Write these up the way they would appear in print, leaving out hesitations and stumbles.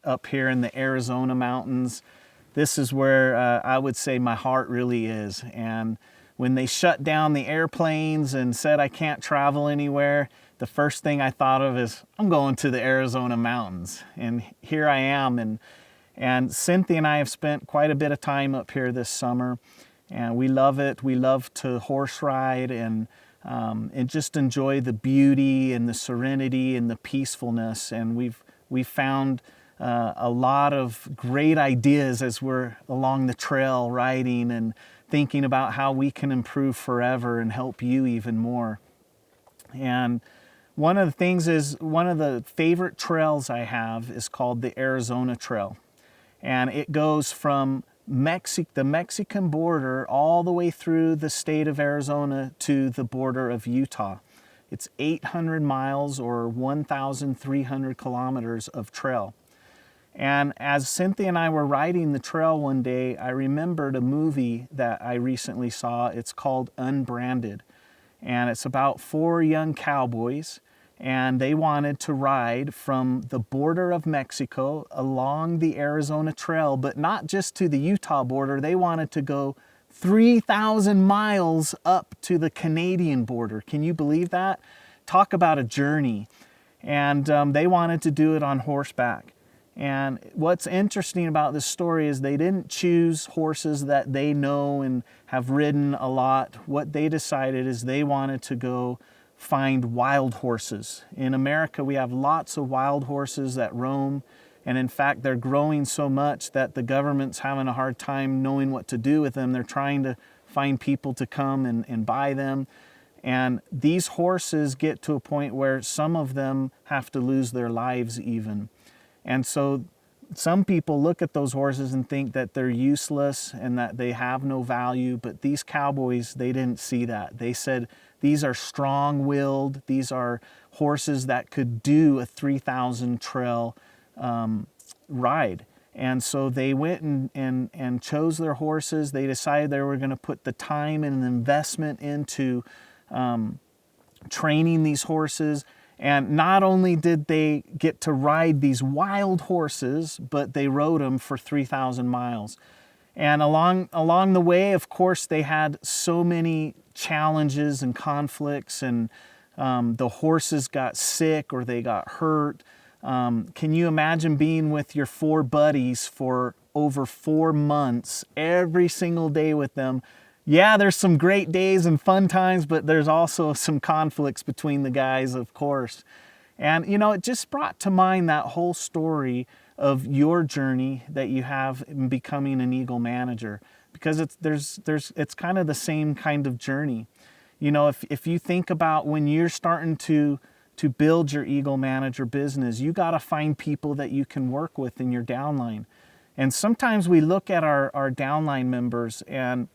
up here in the Arizona mountains. This is where I would say my heart really is. And when they shut down the airplanes and said I can't travel anywhere, the first thing I thought of is I'm going to the Arizona mountains. And here I am. And Cynthia and I have spent quite a bit of time up here this summer, and we love it. We love to horse ride and just enjoy the beauty and the serenity and the peacefulness. And we've found a lot of great ideas as we're along the trail riding and thinking about how we can improve forever and help you even more. And one of the favorite trails I have is called the Arizona Trail. And it goes from the Mexican border all the way through the state of Arizona to the border of Utah. It's 800 miles or 1,300 kilometers of trail. And as Cynthia and I were riding the trail one day, I remembered a movie that I recently saw. It's called Unbranded. And it's about 4 young cowboys, and they wanted to ride from the border of Mexico along the Arizona Trail, but not just to the Utah border. They wanted to go 3,000 miles up to the Canadian border. Can you believe that? Talk about a journey. And they wanted to do it on horseback. And what's interesting about this story is they didn't choose horses that they know and have ridden a lot. What they decided is they wanted to go find wild horses. In America, we have lots of wild horses that roam. And in fact, they're growing so much that the government's having a hard time knowing what to do with them. They're trying to find people to come and buy them. And these horses get to a point where some of them have to lose their lives even. And so some people look at those horses and think that they're useless and that they have no value, but these cowboys, they didn't see that. They said, these are strong-willed, these are horses that could do a 3,000 trail ride. And so they went and chose their horses. They decided they were going to put the time and investment into training these horses. And not only did they get to ride these wild horses, but they rode them for 3,000 miles. And along the way, of course, they had so many challenges and conflicts, and the horses got sick or they got hurt. Can you imagine being with your 4 buddies for over 4 months, every single day with them? Yeah, there's some great days and fun times, but there's also some conflicts between the guys, of course. And, you know, it just brought to mind that whole story of your journey that you have in becoming an Eagle manager, because it's kind of the same kind of journey. You know, if you think about when you're starting to build your Eagle manager business, you got to find people that you can work with in your downline. And sometimes we look at our downline members and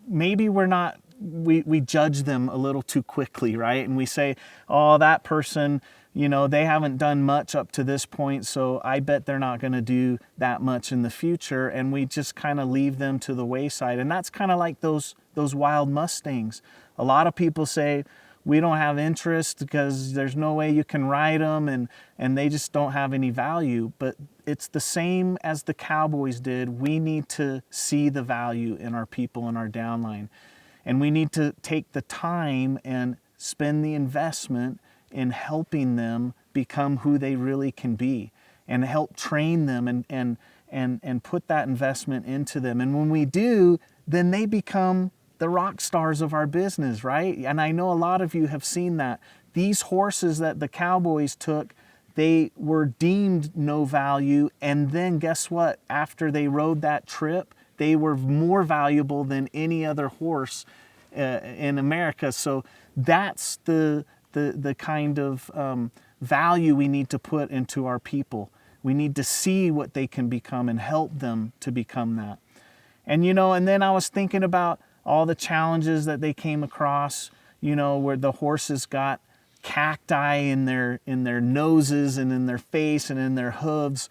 maybe we judge them a little too quickly, right? And we say, oh, that person, you know, they haven't done much up to this point, so I bet they're not going to do that much in the future. And we just kind of leave them to the wayside. And that's kind of like those wild Mustangs. A lot of people say, we don't have interest because there's no way you can ride them, and they just don't have any value. But it's the same as the cowboys did. We need to see the value in our people in our downline. And we need to take the time and spend the investment in helping them become who they really can be, and help train them and put that investment into them. And when we do, then they become the rock stars of our business, right? And I know a lot of you have seen that. These horses that the cowboys took, they were deemed no value. And then guess what? After they rode that trip, they were more valuable than any other horse in America. So that's the kind of value we need to put into our people. We need to see what they can become and help them to become that. And, you know, and then I was thinking about all the challenges that they came across, you know, where the horses got cacti in their noses and in their face and in their hooves.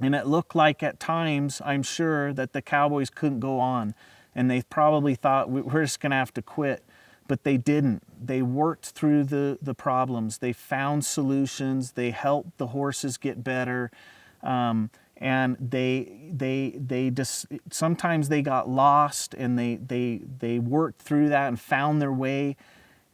And it looked like at times, I'm sure, that the cowboys couldn't go on. And they probably thought, we're just going to have to quit. but they didn't. They worked through the problems. They found solutions. They helped the horses get better. And they just, sometimes they got lost, and they worked through that and found their way.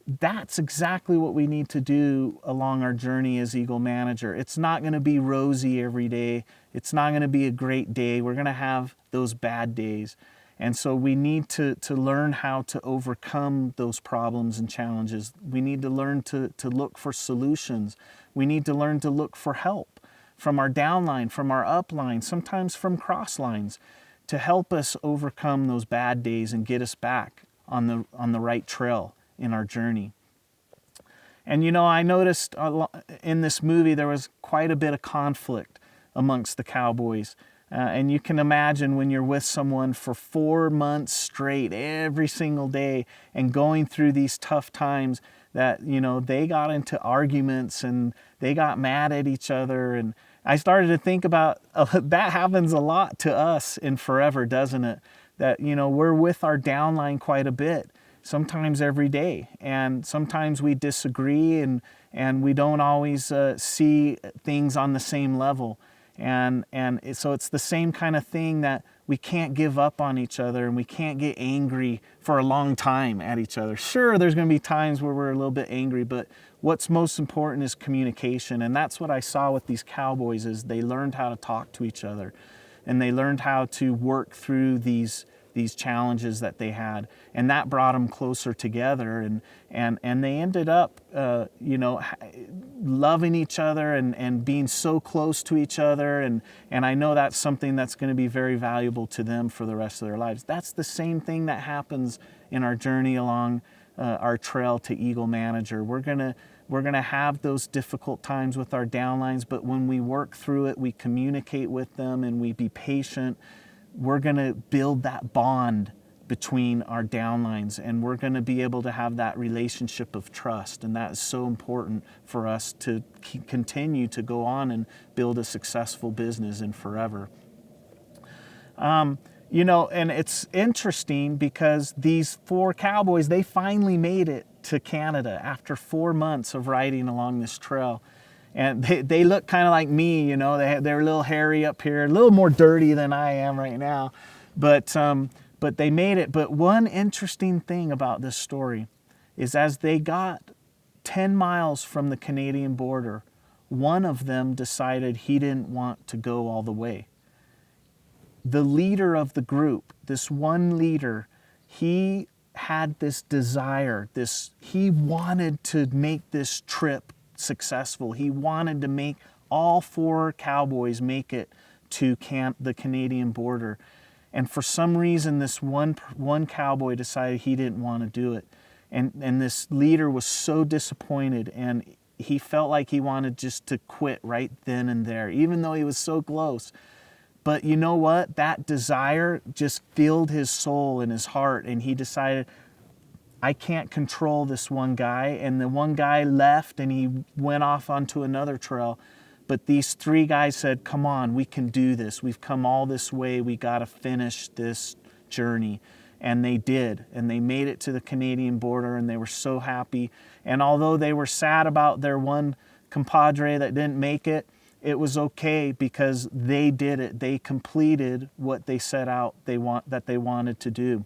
That's exactly what we need to do along our journey as Eagle Manager. It's not going to be rosy every day. It's not going to be a great day. We're going to have those bad days. And so we need to learn how to overcome those problems and challenges. We need to learn to look for solutions. We need to learn to look for help from our downline, from our upline, sometimes from cross lines, to help us overcome those bad days and get us back on the right trail in our journey. And you know, I noticed in this movie there was quite a bit of conflict amongst the cowboys. And you can imagine when you're with someone for 4 months straight, every single day, and going through these tough times, that, you know, they got into arguments and they got mad at each other. And I started to think about that happens a lot to us in Forever, doesn't it? That, you know, we're with our downline quite a bit, sometimes every day, and sometimes we disagree, and we don't always see things on the same level. And so it's the same kind of thing, that we can't give up on each other, and we can't get angry for a long time at each other. Sure, there's going to be times where we're a little bit angry, but what's most important is communication. And that's what I saw with these cowboys, is they learned how to talk to each other, and they learned how to work through these challenges that they had, and that brought them closer together, and they ended up you know, loving each other and being so close to each other, and I know that's something that's going to be very valuable to them for the rest of their lives. That's the same thing that happens in our journey along our trail to Eagle Manager. We're gonna have those difficult times with our downlines, but when we work through it, we communicate with them and we be patient. We're going to build that bond between our downlines, and we're going to be able to have that relationship of trust. And that is so important for us to continue to go on and build a successful business in Forever. You know, and it's interesting because these 4 cowboys, they finally made it to Canada after 4 months of riding along this trail. And they look kind of like me, you know, they're a little hairy up here, a little more dirty than I am right now. But they made it. But one interesting thing about this story is, as they got 10 miles from the Canadian border, one of them decided he didn't want to go all the way. The leader of the group, this one leader, he had this desire, he wanted to make this trip successful. He wanted to make all 4 cowboys make it to the Canadian border. And for some reason, this one cowboy decided he didn't want to do it. And this leader was so disappointed, and he felt like he wanted just to quit right then and there, even though he was so close. But you know what? That desire just filled his soul and his heart, and he decided, I can't control this one guy. And the one guy left, and he went off onto another trail. But these 3 guys said, come on, we can do this. We've come all this way. We got to finish this journey. And they did. And they made it to the Canadian border, and they were so happy. And although they were sad about their one compadre that didn't make it, it was okay, because they did it. They completed what they set out that they wanted to do.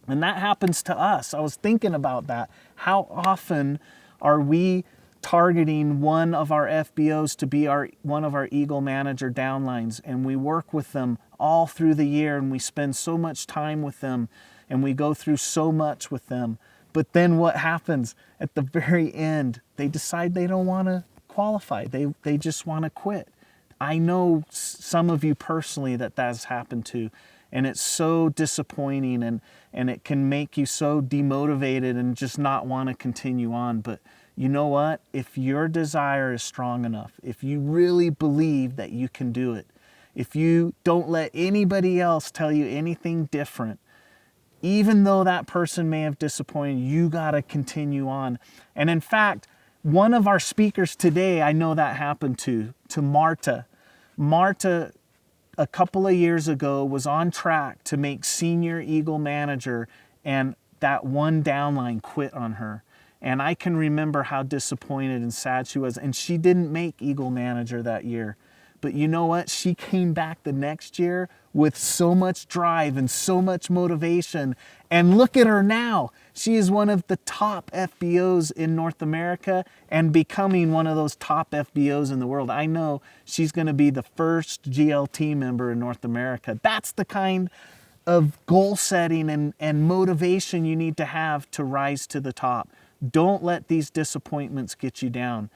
And that happens to us. I was thinking about that. How often are we targeting one of our FBOs to be one of our Eagle Manager downlines, and we work with them all through the year, and we spend so much time with them, and we go through so much with them. But then what happens at the very end? They decide they don't want to qualify. They just want to quit. I know some of you personally that has happened to. And it's so disappointing, and it can make you so demotivated and just not want to continue on. But you know what? If your desire is strong enough, if you really believe that you can do it, if you don't let anybody else tell you anything different, even though that person may have disappointed, you got to continue on. And in fact, one of our speakers today, I know that happened to Marta. Marta, a couple of years ago, was on track to make senior Eagle Manager, and that one downline quit on her. And I can remember how disappointed and sad she was. And she didn't make Eagle Manager that year. But you know what? She came back the next year with so much drive and so much motivation. And look at her now. She is one of the top FBOs in North America and becoming one of those top FBOs in the world. I know she's going to be the first GLT member in North America. That's the kind of goal setting and motivation you need to have to rise to the top. Don't let these disappointments get you down.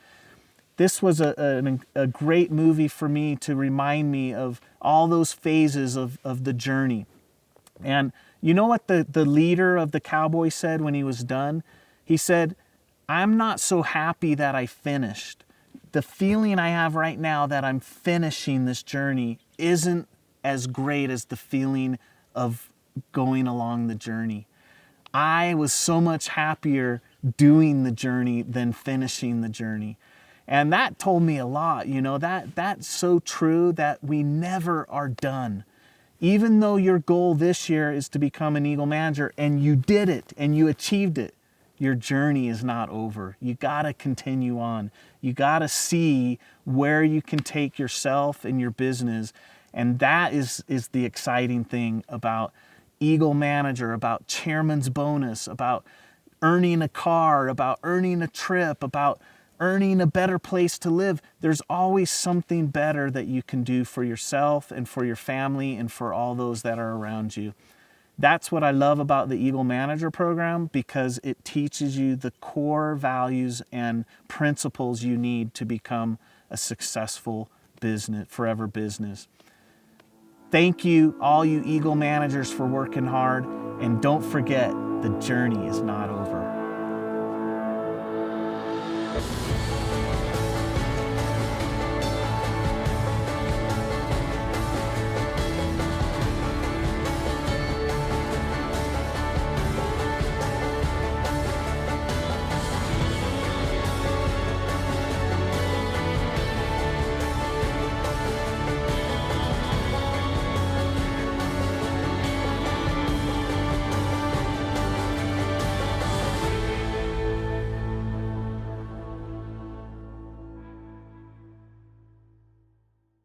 This was a great movie for me to remind me of all those phases of the journey. And you know what the leader of the Cowboys said when he was done? He said, "I'm not so happy that I finished. The feeling I have right now that I'm finishing this journey isn't as great as the feeling of going along the journey. I was so much happier doing the journey than finishing the journey." And that told me a lot, that's so true that we never are done. Even though your goal this year is to become an Eagle Manager and you did it and you achieved it, your journey is not over. You gotta continue on. You gotta see where you can take yourself and your business. And that is the exciting thing about Eagle Manager, about Chairman's Bonus, about earning a car, about earning a trip, about earning a better place to live. There's always something better that you can do for yourself and for your family and for all those that are around you. That's what I love about the Eagle Manager program, because it teaches you the core values and principles you need to become a successful business, forever business. Thank you, all you Eagle Managers, for working hard. And don't forget, the journey is not over.